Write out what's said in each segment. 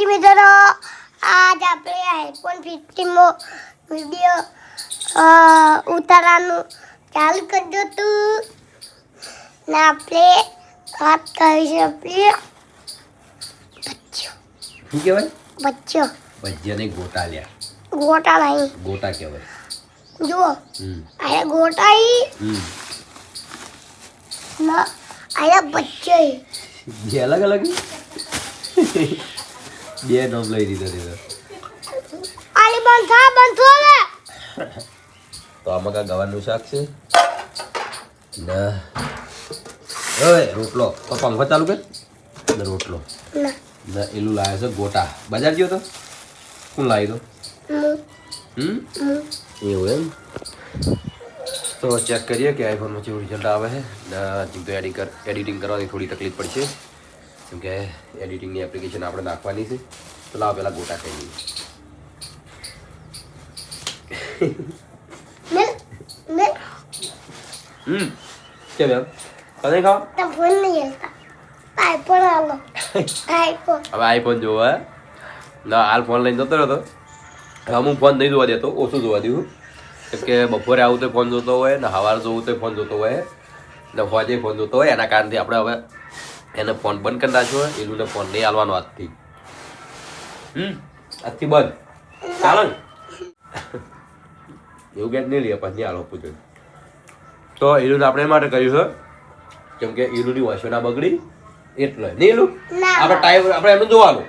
જી મિત્રો આજ આપણે આઈફોન 15 માં વિડિયો ઉતારવાનું ચાલુ કર્યું હતું ને આપણે વાત કરીશું આપણે શું કહેવાય બચ્ચો ભજીયાને ગોટા લ્યા ગોટા નહીં ગોટા કહેવાય જુઓ આ ગોટા ના આ બચ્ચો બે અલગ અલગ બે નામ લઈ દીધો દીધો આલી બંધ લે તો આમાં કા ગવાનું શાક છે ના ઓય રોટલો તો પંખો ચાલુ કર ને રોટલો ના ના એલું લાવ્યો છે ગોટા બજાર ગયો તો કોણ લાવી દો એવું એમ તો ચેક કરીએ કે આઈફોનમાં કેવું રિઝલ્ટ આવે છે જેમ તો એડિટિંગ કરવાની થોડી તકલીફ પડશે કેમ કે એડિટિંગની એપ્લિકેશન આપણે નાખવાની છે તો લાવ પહેલાં ગોટા ખાઈ લઈએ કેમ એમ કદે ખાવ તો ફોન નહીં હેલતા આઈફોન આલો આઈફોન હવે આઈફોન જોવો હે ના હાલ ફોન લઈને જતો રહ્યો હવે હું ફોન નહીં જોવા દેતો ઓછું જોવા દઉં કેમ કે બપોરે આવું તો ફોન જોતો હોય ને સવારે જોવું તો ફોન જોતો હોય ને હોજે ફોન જોતો હોય એના કારણથી આપણે હવે એને ફોન બંધ કરી નાખ્યો હોય એનું ફોન નહીં હાલવાનો આજથી આજથી બંધ ચાલો ને એવું ક્યાંક નહીં લઈએ પછી હાલો પૂછ્યું તો એનું આપણે એ માટે કર્યું છે કેમ કે એનું વાંચો ના બગડી એટલે નહીં એનું આપણે ટાઈમ આપણે એનું જોવાનું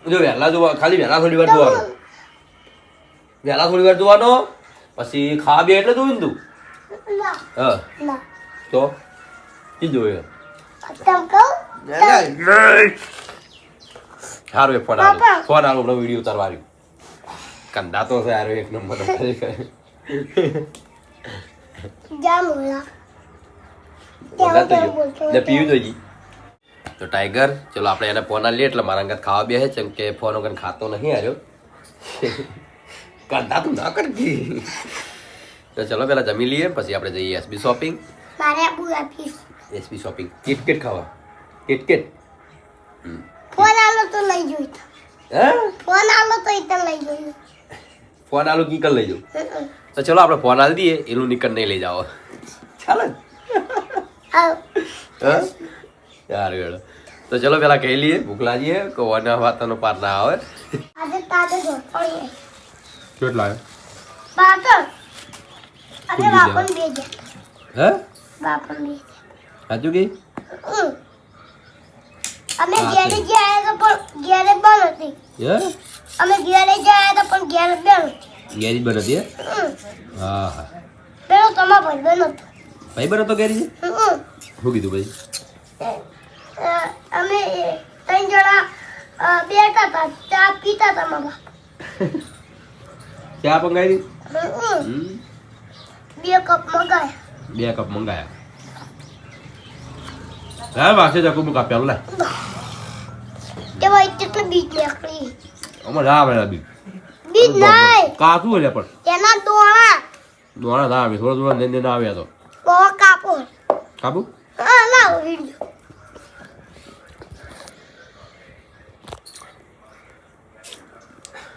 જો વહેલા જોવા ખાલી વહેલા થોડી વાર જોવાનું વહેલા થોડી વાર જોવાનો પછી ખાવા બે એટલે જોયું ને તું હા તો શું જોયું સારું એક ફોન આલો હમણાં વિડીયો ઉતારવાનું કંદા તો છે એક નંબર પીવું જોઈએ તો ટાઈગર ચલો આપણે એને ફોન લઈએ એટલે મારા અંગત ખાવા બે છે કેમ કે ફોન વગર ખાતો નહીં આવ્યો કંદા તું ના કરતી તો ચલો પેલા જમી લઈએ પછી આપણે જઈએ SB shopping SB shopping KitKat ખાવા કિટકેટ ફોન આલો તો લઈ જોઈ હે ફોન આલો તો ઈતર લઈ જોઈ ફોન આલો કી કર લઈ જાઓ તો ચલો આપણે ફોન આલ દઈએ એનું નિકન નહીં લઈ જાઓ ચાલે યાર વેળો તો ચલો પેલા કહી લઈએ ભૂખ લાગીએ કોવાના વાતનો પાર ના આવે આજે તાજે જો પડી કેટલા પાટણ અરે બાપન બેજે હે બાપન બેજે સાચું કે અમે ઘેરે ગયા તો પણ ઘેરે બંધ હતી હે અમે ઘેરે ગયા તો પણ ઘેરે બંધ ગેરી બન હતી હા હા પેલો તમારો ભાઈ બન હતો ભાઈ બન હતો ગેરી શું કીધું ભાઈ અમે ત્રણ જણા બેઠા હતા ચા પીતા હતા મારા ચા મંગાવી બે કપ મંગાયા 2 કપ મંગાયા હા વાસે જકુ મુકા પેલો લે તે ભાઈ કેટલી બીજ નીકળી અમાર ના આવે બી બીજ નહીં કાચું એટલે પણ એના દોણા દોણા ના આવે થોડો ને ના આવે તો બહુ કાપો કાબુ હા લાવ વિડિયો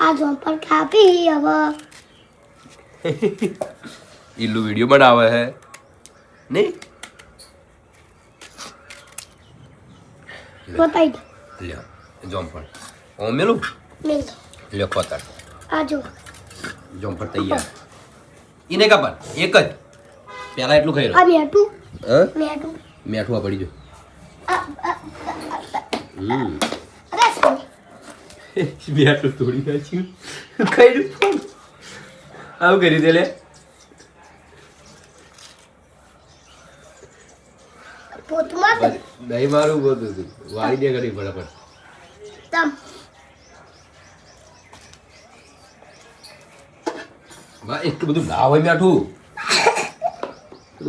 આ જોપર કાપી હવે ઇલ્લુ વિડિયો બનાવે હે નહીં બતાઈ દે લ્યો જોમફળ ઓ મેલું મેલ લ્યો કોતર આ જો જોમફળ તૈયાર ઈને કાપર એક જ પેલા એટલું ખાઈ આ મેઠું હ મેઠું મેઠું પડી જો અરે સાલી મેઠું તોડી નાખ્યું ખાઈ રહ્યું આવું કરી દે લે પોતમાં દહીં મારું બોતું હતું વાળી દે કરી બરાબર તમ બા એટલું બધું ના હોય મેઠું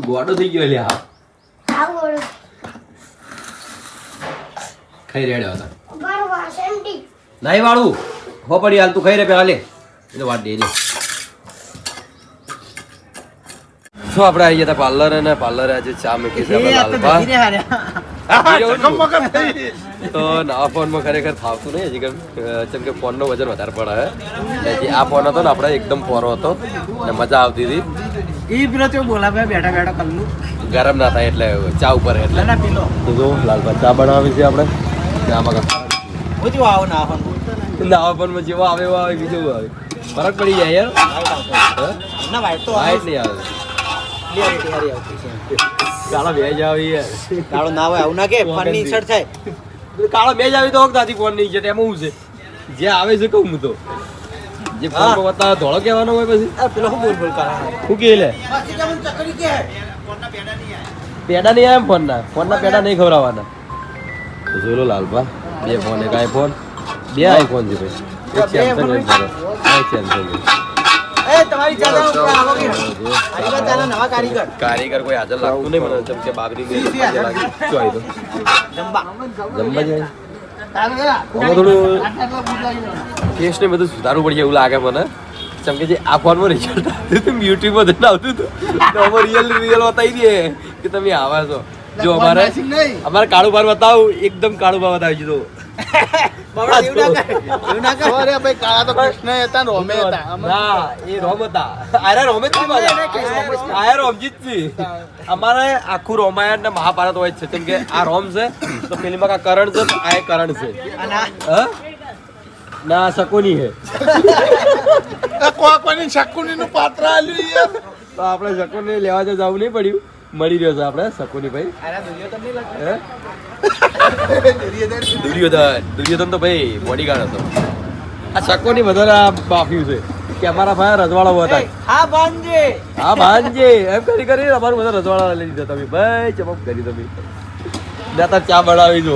ગોડો થઈ ગયો લે હા આવડો ખાઈ રહ્યા હતા બાર વાસંડી નહીં વાળું હો પડી હાલ તું ખાઈ રે પેલા લે એટલે વાત દે શું આપણે આવી ગયા હતા પાર્લર અને પાર્લરે આજે ચા મૂકી છે આપણે લાલપા તો નવા ફોનમાં ખરેખર થાવતું નહીં હજી કેમ કે ફોનનું વજન વધારે પડે હે જે આ ફોન હતો ને આપણે એકદમ પોરો હતો ને મજા આવતી હતી ઈ પેલો તો બોલાવે બેઠા બેઠા કલ્લું ગરમ ના થાય એટલે ચા ઉપર એટલે ના પીલો તો જો લાલભાઈ ચા બનાવી છે આપણે ચામાં ઓછું આવો ના આવો નવા ફોનમાં જેવો આવે એવો આવે બીજું આવે ફરક પડી જાય યાર ના વાઈટ તો વાઈટ નહીં આવે ક્લિયરિટી હારી આવતી છે કાળા ભેજ આવી યાર કાળો ના હોય આવું ના કે ફોન ની ઇન્સર્ટ થાય કાળો ભેજ આવી તો વખત ફોન ની ઇજ્જત એમાં હું છે જે આવે છે કહું હું તો જે ફોન પર બતાવે ધોળો કહેવાનો હોય પછી પેલો શું બોલ બોલ કરે શું કહે લે પેડા નહીં આવે ફોનના પેડા નહીં ખવડાવવાના તો જોઈ લો લાલભા બે ફોન એક આઈફોન બે આઈફોન છે ભાઈ એક સેમસંગ એક સેમસંગ એ તમારી ચાલો આવો કે હરીબા ચાલો નવા કારીગર કારીગર કોઈ હાજર લાગતું નહીં મને જેમ કે બાબરી ને લાગે શું આવી તો જંબા જમવા જાય આમાં થોડું ટેસ્ટ ને બધું સુધારવું પડશે એવું લાગે મને જેમ કે જે આ ફોનમાં રિઝલ્ટ આવતું હતું યુટ્યુબમાં જઈને આવતું હતું તો અમે રિયલ બતાવી દઈએ કે તમે આવા છો જો અમારે કાળું બાર બતાવું એકદમ કાળું બાર બતાવી દીધું બાબા એવું ના કર અરે ભાઈ કાળા તો કૃષ્ણ હતા રોમે હતા ના એ રોમ હતા આરે રોમે જ છે આરે રોમજીત છે અમારે આખું રામાયણ ને મહાભારત હોય છે કેમ કે આ રોમ છે તો પેલીમાં કા કરણ છે તો આ કરણ છે ના શકુની હે કોની શકુની નું પાત્ર આલ્યું યાર તો આપણે શકુની લેવા જવું નહીં પડ્યું મળી રહ્યો છે આપણે શકુની ભાઈ દુર્યોધન તો ભાઈ બોડીગાર્ડ હતો આ શકુની વધારે બાફ્યું છે કે અમારા ભાઈ રજવાડા હતા હા ભાંજે હા ભાંજે એમ કરી કરી અમારું બધા રજવાડા લઈ લીધા તમે ભાઈ ચમક કરી તમે ના તાર ચા બનાવી દો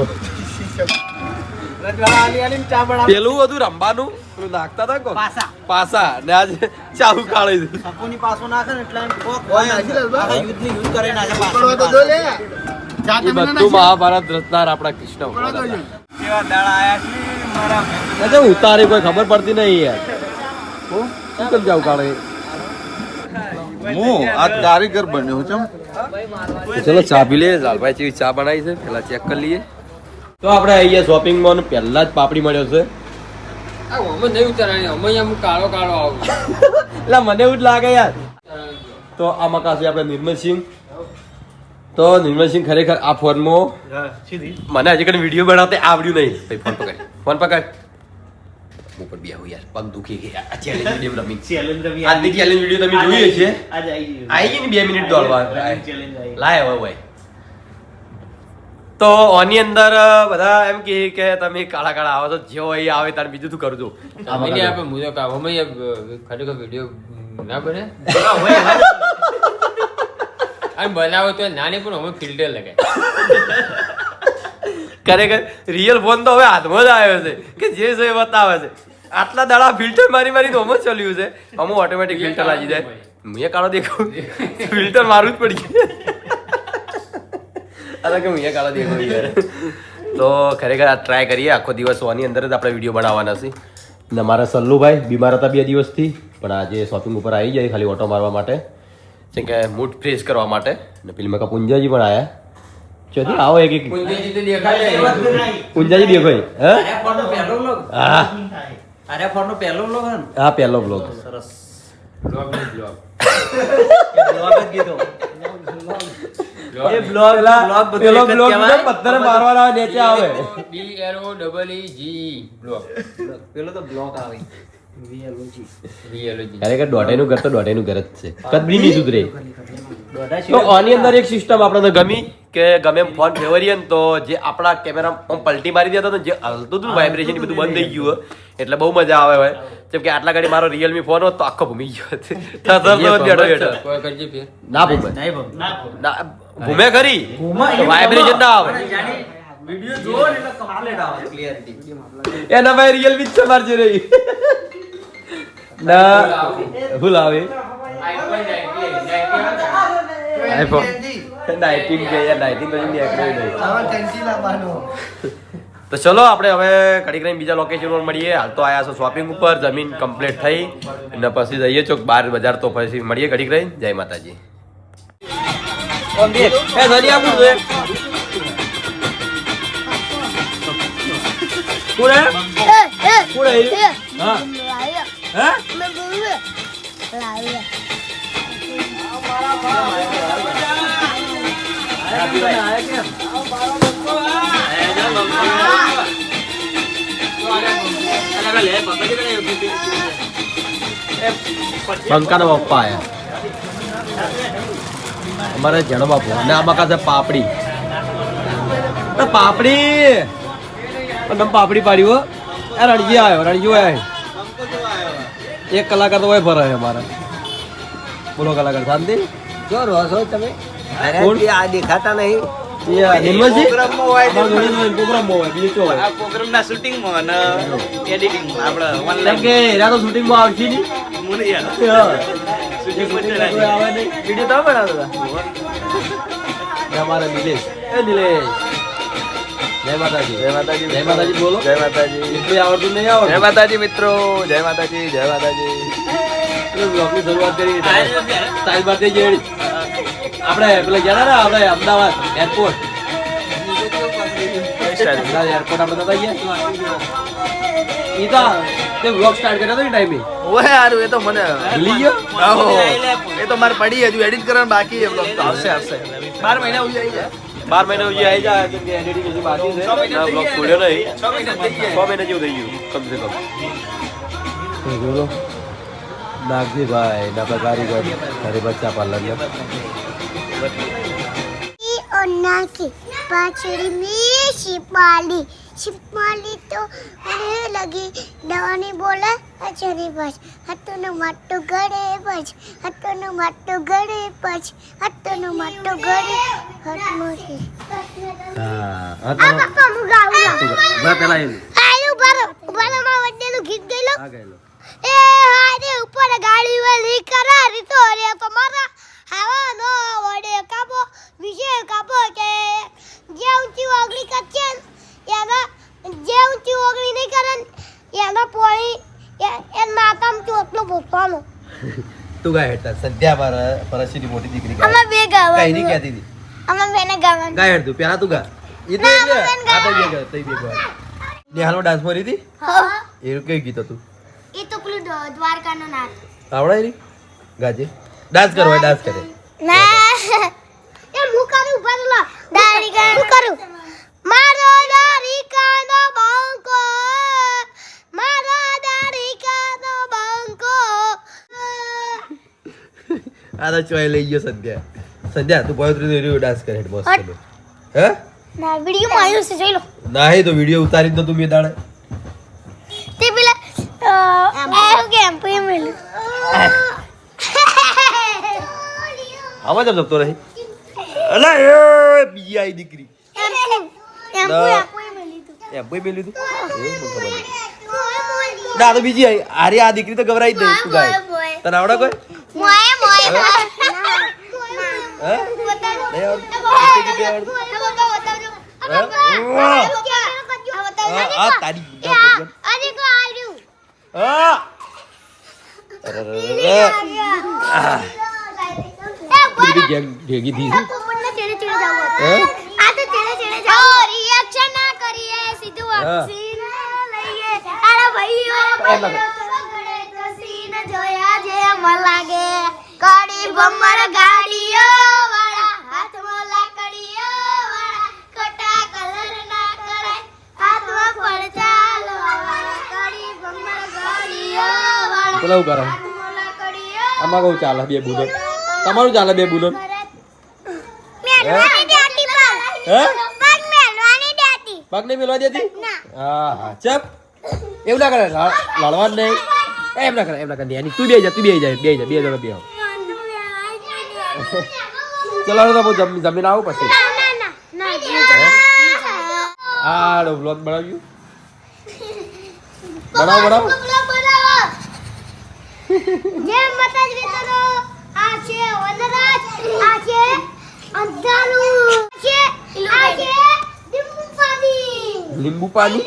રજવાડા આલી આલી ચા બનાવ પેલું હતું રંબાનું પેલું નાખતા હતા કો પાસા પાસા ને આજે ચા ઉકાળી દીધું સપોની પાસો નાખે ને એટલે યુદ્ધ ની યુદ્ધ કરે ને આજે પાસો તો જો લે એ બધું મહાભારત રચનાર આપણા કૃષ્ણ ભગવાન હતા. કેવા દાડા આયા છે મારા અચ્છા ઉતારી કોઈ ખબર પડતી નહીં યાર શું કેમ જાવ કાળે હું આ કારીગર બન્યો છું ચલો ચા પી લે લાલભાઈ જેવી ચા બનાવી છે પેલા ચેક કરી લઈએ તો આપણે અહીંયા શોપિંગમાં પહેલા જ પાપડી મળ્યો છે એટલે મને એવું જ લાગે યાર તો આ મકાશે આપણે નિર્મલસિંહ તો નિર્મલસિંહ ખરેખર આ ફોનમાં મને હજી કઈ વિડીયો બનાવતા આવડ્યું નહીં ભાઈ ફોન પકડ હું પણ બી આવું યાર પગ દુખી ગયા આ ચેલેન્જ વિડીયો રમી આજની ચેલેન્જ વિડીયો તમે જોઈએ છે આજે આવી ગઈ ને 2 મિનિટ દોડવા લાય હવે ભાઈ તો આની અંદર બધા એમ કહે કે તમે કાળા કાળા આવો છો જેવો અહીં આવે તારે બીજું શું કરજો ખરેખર વિડીયો ના બને આમ બનાવો તો નાની પણ અમે ફિલ્ટર લગાય ખરેખર રિયલ ફોન તો હવે હાથમાં જ આવ્યો છે કે જે છે એ બતાવે છે આટલા દાડા ફિલ્ટર મારી મારી તો ચાલ્યું છે અમુક ઓટોમેટિક ફિલ્ટર લાગી જાય હું કાળો દેખાવ ફિલ્ટર મારું જ પડી અરે કે હું કાળો દેખાવ યાર તો ખરેખર આ ટ્રાય કરીએ આખો દિવસ આની અંદર જ આપણે વિડીયો બનાવવાના છે ને મારા સલ્લુભાઈ બીમાર હતા 2 દિવસથી પણ આજે શોપિંગ ઉપર આવી જાય ખાલી ઓટો મારવા માટે જેમ કે મૂડ ફ્રેશ કરવા માટે ને પેલી મેં પુંજાજી પણ આવ્યા ચોથી આવો એક પુંજાજી દેખાય હે હા અરે ફોન નો પહેલો બ્લોગ હે હા પહેલો બ્લોગ સરસ બ્લોગ નહીં બ્લોગ બ્લોગ જ કીધો એ બ્લોગ પેલો બ્લોગ પથ્થર મારવાના નીચે આવે BLOEEG બ્લોગ પેલો તો બ્લોગ આવે વીએલઓજી ખરેખર દોઢાઈનું ઘર તો દોઢાઈનું ઘર જ છે કદબી નહીં સુધરે તો આની અંદર એક સિસ્ટમ આપણને ગમી કે ગમે એમ ફોન ફેવરીએ ને તો જે આપણા કેમેરા આમ પલટી મારી દેતા ને જે હલતું હતું વાઇબ્રેશન બધું બંધ થઈ ગયું એટલે બહુ મજા આવે હોય જેમ કે આટલા ઘડી મારો રિયલમી ફોન હોત તો આખો ભૂમી ગયો કોઈ કરજે ફેર ના ભૂમે ના ભૂમે ખરી વાઇબ્રેશન ના આવે વિડિયો જો ને એટલે કમ્પ્લીટ આવે ક્લિયરિટી એના ભાઈ રિયલમી જ છે મારજે રહી ના ભૂલ આવે આઈફોન 19 કે યાર 19 પછી ની એકડે નહીં તો ચલો આપણે હવે કડી કરીને બીજા લોકેશન પર મળીએ હાલ તો આયા છો શોપિંગ ઉપર જમીન કમ્પ્લીટ થઈ અને પછી જઈએ ચોક 12 બજાર તો પછી મળીએ કડી કરીને જય માતાજી એ ધનિયા પૂછ કોણ હે કોણ હે હા હે બંકાનો પપ્પા આયા અમારે જેનો બાપુ અને આમાં કાશે પાપડી પાપડી તમે પાપડી પાડી હો રણજી આવ્યો રણજી આવ્યો 1 કલાકાર તો હોય ભરે અમારા બોલો કલાકાર શાંતિ જો રહો છો તમે કોણ? આ દેખાતા નહીં પ્રોગ્રામમાં હોય છે. પ્રોગ્રામમાં હોય બીજું શું હોય આ પ્રોગ્રામના શૂટિંગમાં અને એડિટિંગમાં આપણે કેમ ઓનલાઈન કે એના તો શૂટિંગમાં આવશે નહીં આવે નહીં વિડીયો તો બનાવતા અમારે નિલેશ એ નિલેશ જય માતાજી જય માતાજી જય માતાજી બોલો જય માતાજી એટલું આવડતું નહીં જય આવડતું માતાજી મિત્રો જય માતાજી જય માતાજી બ્લોગની શરૂઆત કરી સ્ટાઇલ માટે જેડી આપણે પેલા ગયા ને આપણે અમદાવાદ એરપોર્ટ એરપોર્ટ આપણે નતા ગયા ઈ તો તે બ્લોગ સ્ટાર્ટ કર્યો હતો ને ટાઈમે ઓય હારું એ તો મને ભૂલી ગયો આહો એ તો મારે પડી હજુ એડિટ કરવાનું બાકી છે બ્લોગ તો આવશે 12 મહિના ઉજી આવી જાય 12 મહિના સુધી આવી જાય કેમ કે એડિટિંગ હજી બાકી છે બ્લોગ છોડ્યો નહીં 6 મહિના થઈ 6 મહિના જેવું થઈ ગયું કમ સે કમ બોલો નાગજી ભાઈ ડબલ કારીગર તારી બચ્ચા પાર્લર નાખી પાછળી મેં શિપાલી તો મને લગી દવાની બોલે અચરી બસ હતોનું માટું ગળે બસ હતોનું માટું ગળે બસ હતોનું માટું ગળે હતમોથી હા આ પપ્પા હું ગાઉં બા પેલા એ આયુ બારો માં વડેલું ગીત ગયેલો આ ગયેલો એ હારે ઉપર ગાડી વાલી કરારી તો રે તમારા હવા નો વડે કાબો વિશે કાબો કે જે ઊંચી ઓગળી કરશે એના જે ઊંચી ઓગળી નહીં કરે એના પોળી એ નાકામ ચોટલો ભોપવાનો તું ગાય હેઠતા સંધ્યા પરસની મોટી દીકરી ગાય અમે બે ગાવા કઈ નહીં કહેતી હતી અમે બેને ગાવાનું ગાય હેઠ તું પેલા તું ગા ઈ તો ના, એટલે અમે આ તો બે ગા તઈ બે ગા નેહાનો ડાન્સ મારી હતી હા એ કઈ ગીત હતું એ તો પેલું દ્વારકાનો નાથ આવડે ની ગાજે ડાન્સ કરો હોય ડાન્સ કરે ના એ હું કરું બદલો દારિકા હું કરું મારો દારિકાનો બંકો મારો દારિકાનો બંકો આ તો ચોય લઈ ગયો સંધ્યા તું પોયત્રી નો ડાન્સ કરે હેઠ બોસ કરે હે ના વિડિયો માં આવ્યો છે જોઈ લો નહીં તો વિડિયો ઉતારી દો તું બે દાડે તે પેલા એવું કેમ પી મેલું આવા જબ જબતો રહી અલા એ બીજી આઈ દીકરી એમ બોય મેલી તું એવું મને ખબર નહીં ના તો બીજી આઈ અરે આ દીકરી તો ગભરાઈ જ નહીં તું ગાય તને આવડે કોઈ મોય મોય હે નહીં આવડતું ગીતે આવડતું આ તારી અરે કો આવ્યું હા બીજી ગેંગ ભેગી થઈ છે પોપટને ચેડે ચેડે જાવ હે આ તો ચેડે ચેડે જાવ રિએક્શન ના કરીએ સીધું વાપસીને લઈએ અરે ભાઈઓ કસીને જોયા જે મન લાગે કાડી બમ્મર ગાડીઓ વાળા હાથમાં લાકડીઓ વાળા ખોટા કલર ના કરાય હાથમાં પડચાલ વાળા કાડી બમ્મર ગાડીઓ વાળા પેલા ઉભા રહો હાથમાં લાકડીઓ આમાં કહું ચાલે બે બુલો તમારું ચાલે બે બુલો મેલવાની દાટી પર હે પગ મેલવાની દાટી પગ નહીં મેલવા દેતી હા હા ચપ એવું ના કરે લડવા જ નહીં એમ ના કરે એની તું બે જા બે જણા બે ચલો તો હું જમીન આવું પછી આ બ્લોગ બનાવ્યું બનાવો જય માતાજી મિત્રો આ છે વનરાજ આ છે અંધારું આ છે લીંબુ પાણી લીંબુ પાણી